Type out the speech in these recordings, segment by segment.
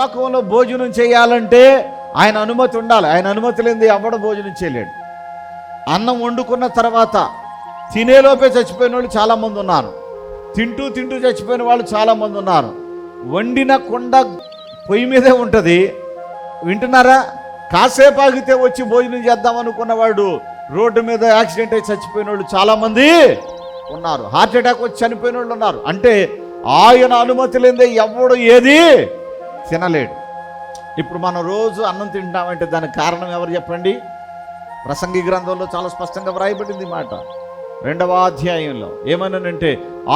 లోకంలో భోజనం చేయాలంటే ఆయన అనుమతి ఉండాలి. ఆయన అనుమతి లేనిది ఎవడు భోజనం చేయలేడు. అన్నం వండుకున్న తర్వాత తినేలోపే చచ్చిపోయిన వాళ్ళు చాలామంది ఉన్నారు. తింటూ తింటూ చచ్చిపోయిన వాళ్ళు చాలామంది ఉన్నారు. వండిన కుండ పొయ్యి మీదే ఉంటుంది. వింటున్నారా? కాసేపు ఆగితే వచ్చి భోజనం చేద్దాం అనుకున్నవాడు రోడ్డు మీద యాక్సిడెంట్ అయి చచ్చిపోయిన వాళ్ళు చాలామంది ఉన్నారు. హార్ట్ అటాక్ వచ్చి చనిపోయిన వాళ్ళు ఉన్నారు. అంటే ఆయన అనుమతి లేదే ఎవడు ఏది తినలేడు. ఇప్పుడు మనం రోజు అన్నం తింటామంటే దానికి కారణం ఎవరు చెప్పండి? ప్రసంగి గ్రంథంలో చాలా స్పష్టంగా వ్రాయబడింది మాట 2వ అధ్యాయంలో. ఏమనంటే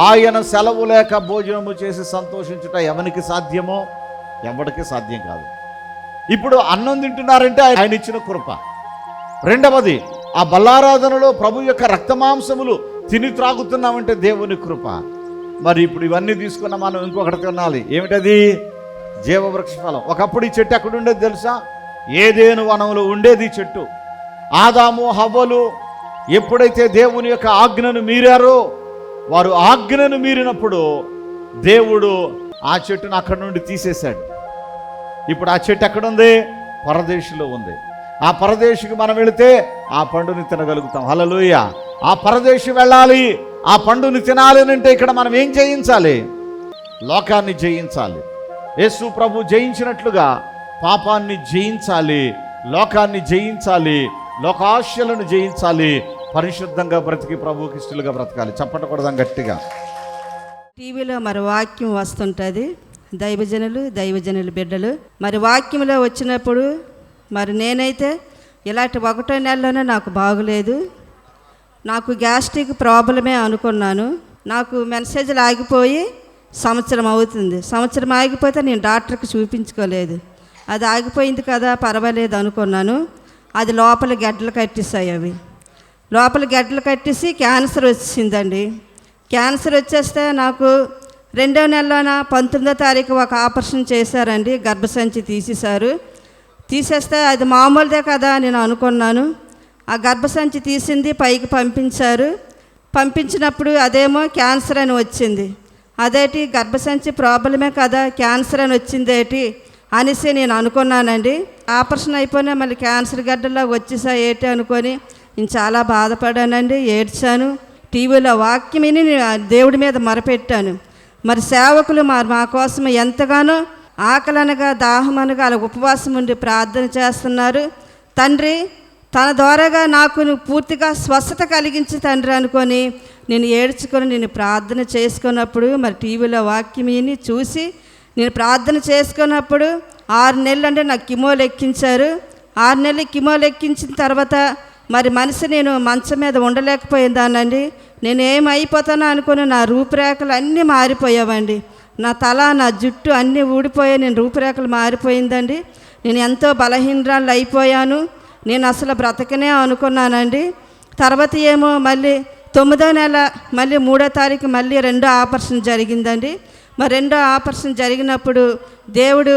ఆయన సెలవు లేక భోజనము చేసి సంతోషించుట ఎవరికి సాధ్యమో ఎవరికి సాధ్యం కాదు. ఇప్పుడు అన్నం తింటున్నారంటే ఆయన ఇచ్చిన కృప. రెండవది, ఆ బల్లారాధనలో ప్రభు యొక్క రక్తమాంసములు తిని త్రాగుతున్నామంటే దేవుని కృప. మరి ఇప్పుడు ఇవన్నీ తీసుకున్న మనం ఇంకొకటి తినాలి. ఏమిటది? జీవవృక్ష ఫలం. ఒకప్పుడు ఈ చెట్టు ఎక్కడ ఉండేది తెలుసా? ఏదేను వనంలో ఉండేది ఈ చెట్టు. ఆదాము హవ్వలు ఎప్పుడైతే దేవుని యొక్క ఆజ్ఞను మీరారో, వారు ఆజ్ఞను మీరినప్పుడు దేవుడు ఆ చెట్టును అక్కడి నుండి తీసేశాడు. ఇప్పుడు ఆ చెట్టు ఎక్కడుంది? పరదేశంలో ఉంది. ఆ పరదేశికి మనం వెళితే ఆ పండుని తినగలుగుతాం. హల్లెలూయా. ఆ పరదేశి వెళ్ళాలి, ఆ పండుని తినాలి అంటే ఇక్కడ మనం ఏం జయించాలి? లోకాన్ని జయించాలి. యేసు ప్రభు జయించినట్లుగా పాపాన్ని జయించాలి, లోకాన్ని జయించాలి, లోకాశలను జయించాలి, పరిశుద్ధంగా బ్రతికి ప్రభువుకి ఇష్టలుగా బ్రతకాలి. చప్పటకూడదాం గట్టిగా. టీవీలో మరి వాక్యం వస్తుంటుంది. దైవజనులు బిడ్డలు మరి వాక్యంలో వచ్చినప్పుడు మరి నేనైతే ఇలాంటి 1వ నెలలోనే నాకు బాగులేదు. నాకు గ్యాస్ట్రిక్ ప్రాబ్లమే అనుకున్నాను. నాకు మెసేజ్లు ఆగిపోయి సంవత్సరం అవుతుంది. సంవత్సరం ఆగిపోతే నేను డాక్టర్కి చూపించుకోలేదు. అది ఆగిపోయింది కదా, పర్వాలేదు అనుకున్నాను. అది లోపల గడ్డలు కట్టేసాయి. అవి లోపల గడ్డలు కట్టేసి క్యాన్సర్ వచ్చిందండి. క్యాన్సర్ వచ్చేస్తే నాకు 2వ నెలలోన 19వ తారీఖు ఒక ఆపరేషన్ చేశారండి. గర్భసంచి తీసేశారు. తీసేస్తే అది మామూలుదే కదా నేను అనుకున్నాను. ఆ గర్భసంచి తీసింది పైకి పంపించారు. పంపించినప్పుడు అదేమో క్యాన్సర్ అని వచ్చింది. అదేటి గర్భసంచి ప్రాబ్లమే కదా, క్యాన్సర్ అని వచ్చిందేటి అనేసి నేను అనుకున్నానండి. ఆపరేషన్ అయిపోయినా మళ్ళీ క్యాన్సర్ గడ్డల్లో వచ్చేసా ఏటి అనుకొని నేను చాలా బాధపడానండి, ఏడ్చాను. టీవీలో వాక్యం విని దేవుడి మీద మొరపెట్టాను. మరి సేవకులు మా కోసం ఎంతగానో ఆకలనగా దాహమనగా అలా ఉపవాసం ఉండి ప్రార్థన చేస్తున్నారు. తండ్రి తన ద్వారాగా నాకు నువ్వు పూర్తిగా స్వస్థత కలిగించి తండ్రి అనుకొని నేను ఏడ్చుకొని నేను ప్రార్థన చేసుకున్నప్పుడు మరి టీవీలో వాక్యం విని చూసి నేను ప్రార్థన చేసుకున్నప్పుడు 6 నెలలు అంటే నాకు కిమోలు ఎక్కించారు. 6 నెలలు కిమోలు ఎక్కించిన తర్వాత మరి మనిషి నేను మంచం మీద ఉండలేకపోయిందానండి. నేను ఏమైపోతానో అనుకుని నా రూపురేఖలు అన్నీ మారిపోయావండి. నా తల, నా జుట్టు అన్నీ ఊడిపోయాయి. నేను రూపురేఖలు మారిపోయిందండి. నేను ఎంతో బలహీనరాలు అయిపోయాను. నేను అసలు బ్రతకనే అనుకున్నానండి. తర్వాత ఏమో మళ్ళీ 9వ నెల మళ్ళీ 3వ తారీఖు మళ్ళీ 2వ ఆపరేషన్ జరిగిందండి. మరి 2వ ఆపరేషన్ జరిగినప్పుడు దేవుడు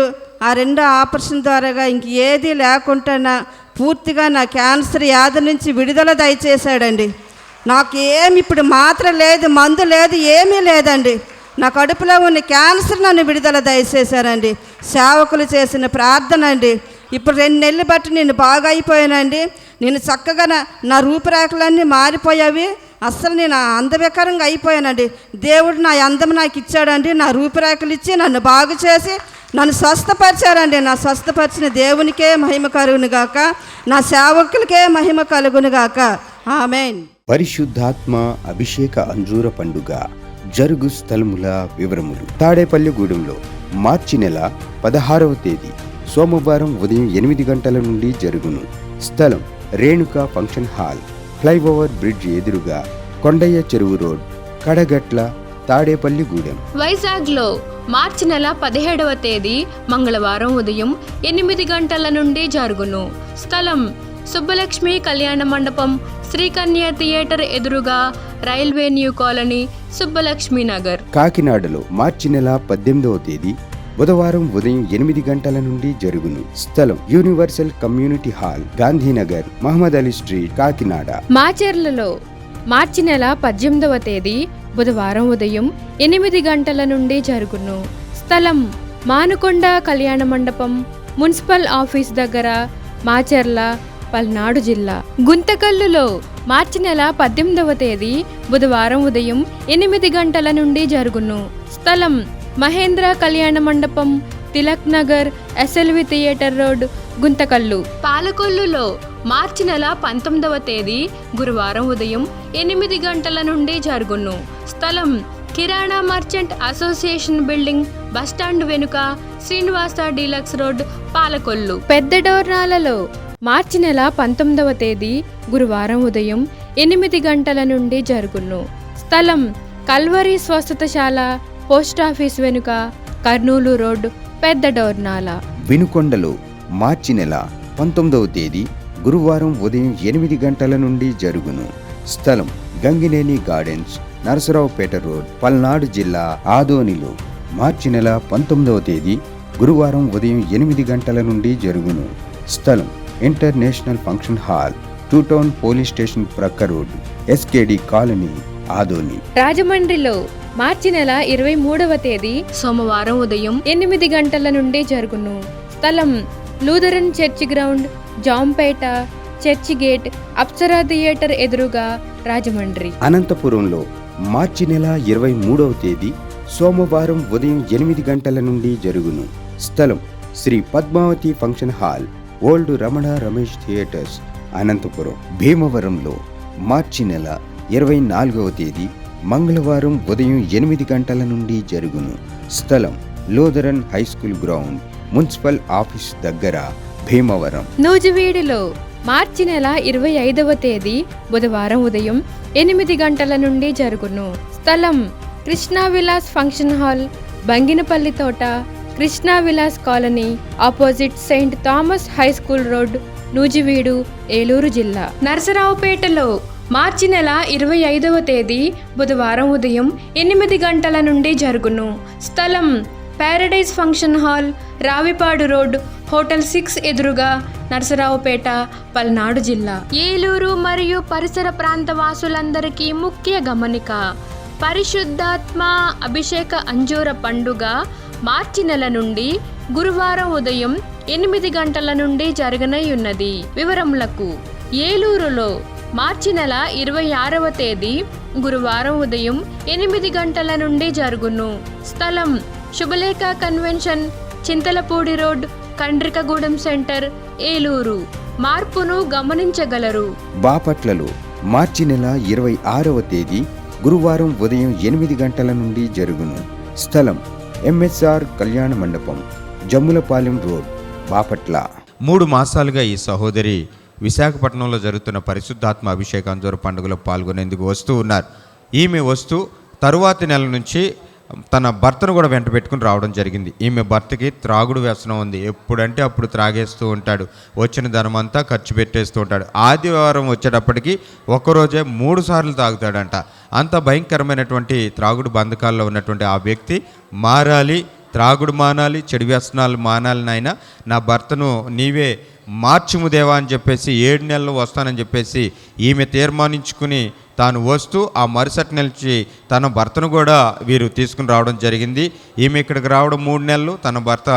ఆ 2వ ఆపరేషన్ ద్వారాగా ఇంక ఏది లేకుండా పూర్తిగా నా క్యాన్సర్ వ్యాధి నుంచి విడుదల దయచేశాడండి. నాకు ఏమి ఇప్పుడు మాత్ర లేదు, మందు లేదు, ఏమీ లేదండి. నా కడుపులో ఉన్న క్యాన్సర్ నన్ను విడుదల దయచేశారండి. సేవకులు చేసిన ప్రార్థన అండి. ఇప్పుడు 2 నెలలు బట్టి నేను బాగా అయిపోయానండి. నేను చక్కగా నా రూపురేఖలన్నీ మారిపోయావి. అస్సలు నేను అందవికరంగా అయిపోయానండి. దేవుడు నా అందం నాకు ఇచ్చాడండి. నా రూపురేఖలు ఇచ్చి నన్ను బాగు చేసి నన్ను స్వస్థపరిచారండి. నా స్వస్థపరిచిన దేవునికే మహిమ కలుగునుగాక, నా సేవకులకే మహిమ కలుగునుగాక. ఆమేన్. పరిశుద్ధాత్మ అభిషేక అంజూర పండుగ జరుగు స్థలముల వివరములు. తాడేపల్లిగూడెంలో మార్చి నెల 16వ తేదీ సోమవారం ఉదయం 8 గంటల నుండి జరుగును. స్థలం Renuka function hall, flyover bridge ఎదురుగా, కొండయ్య చెరువు రోడ్, కడగట్ల, తాడేపల్లిగూడెం. వైజాగ్లో మార్చి నెల 17వ తేదీ మంగళవారం ఉదయం 8 గంటల నుండి జరుగును. స్థలం సుబ్బలక్ష్మి కళ్యాణ మండపం, శ్రీకన్య థియేటర్ ఎదురుగా, railway new colony, Subbalakshmi Nagar. కాకినాడలో మార్చి నెల 18వ తేదీ బుధవారం ఉదయం 8 గంటల నుండి జరుగును. స్థలం universal community hall, Gandhinagar, Mohammed Ali street, Kakinada. మాచర్లలో మార్చి నెల 18వ తేదీ బుధవారం ఉదయం 8 గంటల నుండి జరుగును. స్థలం మానుకొండ కళ్యాణ మండపం, మున్సిపల్ ఆఫీస్ దగ్గర, మాచర్ల, పల్నాడు జిల్లా. గుంతకల్లులో మార్చి నెల 18వ తేదీ బుధవారం ఉదయం 8 గంటల నుండి జరుగును. స్థలం మహేంద్ర కళ్యాణ మండపం, Tilak Nagar, SLV theatre road, Guntakal. పాలకొల్లులో మార్చి నెల 19వ తేదీ గురువారం ఉదయం 8 గంటల నుండి జరుగును. స్థలం కిరాణా మర్చెంట్ అసోసియేషన్ బిల్డింగ్, బస్టాండ్ వెనుక, శ్రీనివాస డీలక్స్ రోడ్, పాలకొల్లు. పెద్ద డోర్నాలలో మార్చి నెల 19వ తేదీ గురువారం ఉదయం 8 గంటల నుండి జరుగును. స్థలం కల్వరి స్వస్థతశాల, పోస్టాఫీస్ వెనుక, కర్నూలు రోడ్, పెద్ద డోర్నాల. వినుకొండలో మార్చి నెల 19వ తేదీ గురువారం ఉదయం 8 గంటల నుండి జరుగును. స్థలం గంగినేని గార్డెన్స్, నరసరావుపేట రోడ్, పల్నాడు జిల్లా. ఆదోనిలో మార్చి నెల 19వ తేదీ గురువారం ఉదయం 8 గంటల నుండి జరుగును. స్థలం international function hall, 2 town police station ప్రక్క రోడ్, ఎస్కేడి కాలనీ, ఆదోని. రాజమండ్రిలో మార్చి నెల 23వ తేదీ సోమవారం ఉదయం 8 గంటల నుండి జరుగును. స్థలం Lutheran church ground, Jampeta, church gate, Apsara theatre ఎదురుగా, రాజమండ్రి. అనంతపురంలో మార్చి నెల 23వ తేదీ సోమవారం ఉదయం 8 గంటల నుండి జరుగును. స్థలం Sri Padmavathi function hall, old Ramana Ramesh theatres, Anantapuram. భీమవరంలో మార్చి నెల 24వ తేదీ మంగళవారం ఉదయం 8 గంటల నుండి జరుగును. స్థలం Lutheran high school ground, municipal office దగ్గర, భీమవరం. నూజివీడులో మార్చి నెల 25వ తేదీ బుధవారం ఉదయం 8 గంటల నుండి జరుగును. స్థలం కృష్ణా విలాస్ ఫంక్షన్ హాల్, బంగినపల్లి తోట, Krishna Vilas colony, opposite Saint Thomas high school road, Nuzvid, Eluru జిల్లా. నరసరావుపేటలో మార్చి నెల 25వ తేదీ బుధవారం ఉదయం 8 గంటల నుండి జరుగును. స్థలం Paradise function hall, Ravipadu road, hotel 6 ఎదురుగా, నరసరావుపేట, పల్నాడు జిల్లా. ఏలూరు మరియు పరిసర ప్రాంత వాసులందరికీ ముఖ్య గమనిక: పరిశుద్ధాత్మ అభిషేక అంజూర పండుగ మార్చి నెల నుండి గురువారం ఉదయం 8 గంటల నుండి జరగనయ్యున్నది. వివరములకు: ఏలూరులో మార్చి నెల 26వ తేదీ గురువారం ఉదయం 8 గంటల నుండి జరుగును. స్థలం Subhalekha convention, Chintalapudi road, Kandrikagudem centre, Eluru. మార్పును గమనించగలరు. బాపట్లలో మార్చి నెల 26వ తేదీ గురువారం ఉదయం 8 గంటల నుండి జరుగును. స్థలం ఎంఎస్ఆర్ కళ్యాణ మండపం, జమ్ములపాలెం రోడ్, బాపట్ల. 3 మాసాలుగా ఈ సహోదరి విశాఖపట్నంలో జరుగుతున్న పరిశుద్ధాత్మ అభిషేక అంజూర పండుగలో పాల్గొనేందుకు వస్తూ ఉన్నారు. ఈమె వస్తూ తరువాతి నెల నుంచి తన భర్తను కూడా వెంట పెట్టుకుని రావడం జరిగింది. ఈమె భర్తకి త్రాగుడు వ్యసనం ఉంది. ఎప్పుడంటే అప్పుడు త్రాగేస్తూ ఉంటాడు. వచ్చిన ధనమంతా ఖర్చు పెట్టేస్తూ ఉంటాడు. ఆదివారం వచ్చేటప్పటికి ఒక్కరోజే 3 సార్లు తాగుతాడంట. అంత భయంకరమైనటువంటి త్రాగుడు బంధకాల్లో ఉన్నటువంటి ఆ వ్యక్తి మారాలి, త్రాగుడు మానాలి, చెడు వ్యసనాలు మానాలి నాయన, నా భర్తను నీవే మార్చుము దేవా అని చెప్పేసి 7 నెలలు వస్తానని చెప్పేసి ఈమె తీర్మానించుకుని తాను వస్తూ ఆ మరుసటి నుంచి తన భర్తను కూడా వీరు తీసుకుని రావడం జరిగింది. ఈమె ఇక్కడికి రావడం 3 నెలలు, తన భర్త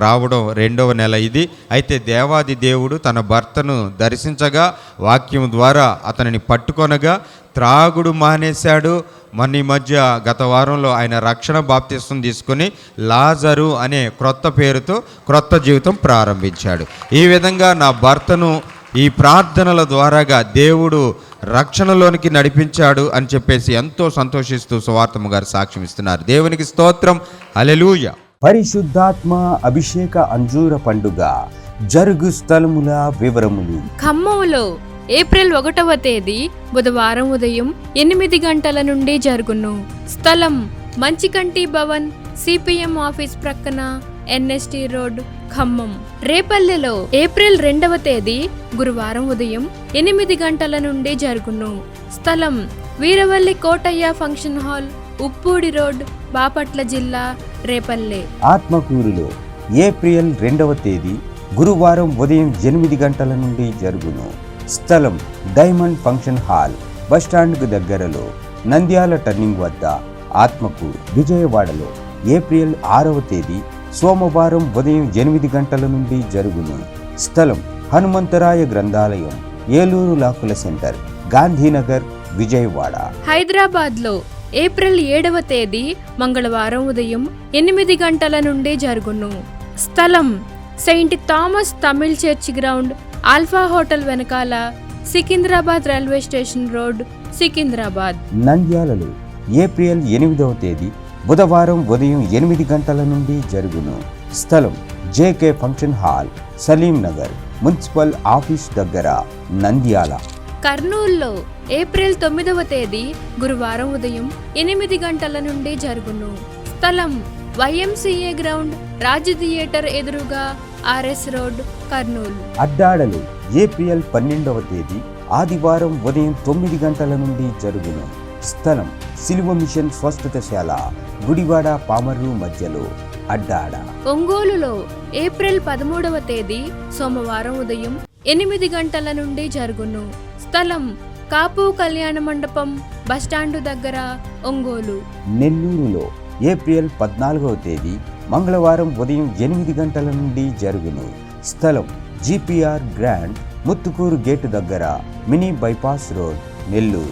రావడం 2వ నెల ఇది. అయితే దేవాది దేవుడు తన భర్తను దర్శించగా వాక్యం ద్వారా అతనిని పట్టుకొనగా త్రాగుడు మానేశాడు. మన ఈ మధ్య గత వారంలో ఆయన రక్షణ బాప్తిస్తం తీసుకొని లాజరు అనే క్రొత్త పేరుతో క్రొత్త జీవితం ప్రారంభించాడు. ఈ విధంగా నా భర్తను ఈ ప్రార్థనల ద్వారాగా దేవుడు రక్షణలోనికి నడిపించాడు అని చెప్పేసి ఎంతో సంతోషిస్తూ సువార్తమ్మ గారు సాక్ష్యం ఇస్తున్నారు. దేవునికి స్తోత్రం, హల్లెలూయా. పరిశుద్ధాత్మ అభిషేక అంజూర పండుగ జరుగు స్థలముల వివరములు. ఖమ్మంలో ఏప్రిల్ 1వ తేదీ బుధవారం ఉదయం 8 గంటల నుండి జరుగును. స్థలం మంచికంటి భవన్, సిపిఎం ఆఫీస్ ప్రక్కన, ఎన్ఎస్టి రోడ్, ఖమ్మం. రేపల్లెలో ఏప్రిల్ 2వ తేదీ గురువారం ఉదయం 8 గంటల నుండి జరుగును. స్థలం Veeravalli Kotaiah function hall, Uppudi road, Bapatla జిల్లా, రేపల్లె. ఆత్మకూరులో ఏప్రిల్ 2వ తేదీ గురువారం ఉదయం 8 గంటల నుండి జరుగును. స్థలం డైమండ్ ఫంక్షన్ హాల్, బస్టాండ్కు దగ్గరలో, నంద్యాల టర్నింగ్ వద్ద, ఆత్మకూరు. విజయవాడలో ఏప్రిల్ 6వ తేదీ సోమవారం ఉదయం 8 గంటల నుండి జరుగును. స్థలం హనుమంతరాయ గ్రంథాలయం, ఏలూరు లాకుల సెంటర్, గాంధీనగర్, విజయవాడ. హైదరాబాద్లో ఏప్రిల్ 7వ తేదీ మంగళవారం ఉదయం 8 గంటల నుండి జరుగును. స్థలం saint Thomas Tamil church ground, alpha hotel వెనకాల, Secunderabad railway station road, Secunderabad. నంద్యాలలో ఏప్రిల్ 8వ తేదీ బుధవారం ఉదయం 8 గంటల నుండి జరుగును. స్థలం JK function hall, Salim Nagar, municipal office దగ్గర, నంద్యాల. కర్నూలులో ఏప్రిల్ 9వ తేదీ గురువారం ఉదయం 8 గంటల నుండి జరుగును. స్థలం YMCA గ్రౌండ్, రాజ్ థియేటర్ ఎదురుగా, RS రోడ్, కర్నూలు. అడ్డాడలో ఏప్రిల్ 12వ తేదీ ఆదివారం ఉదయం 9 గంటల నుండి జరుగును. స్థలం సిలువ మిషన్ స్వస్థతశాల, గుడివాడ పామర్రు మధ్యలో, అడ్డాడ. ఒంగోలులో ఏప్రిల్ 13వ తేదీ సోమవారం ఉదయం 8 గంటల నుండి జరుగును. స్థలం కాపు కళ్యాణ మండపం, బస్టాండు దగ్గర, ఒంగోలు. నెల్లూరులో ఏప్రిల్ 14వ తేదీ మంగళవారం ఉదయం 8 గంటల నుండి జరుగును. స్థలం GPR గ్రాండ్, ముత్తుకూరు గేటు దగ్గర, మినీ బైపాస్ రోడ్, నెల్లూరు.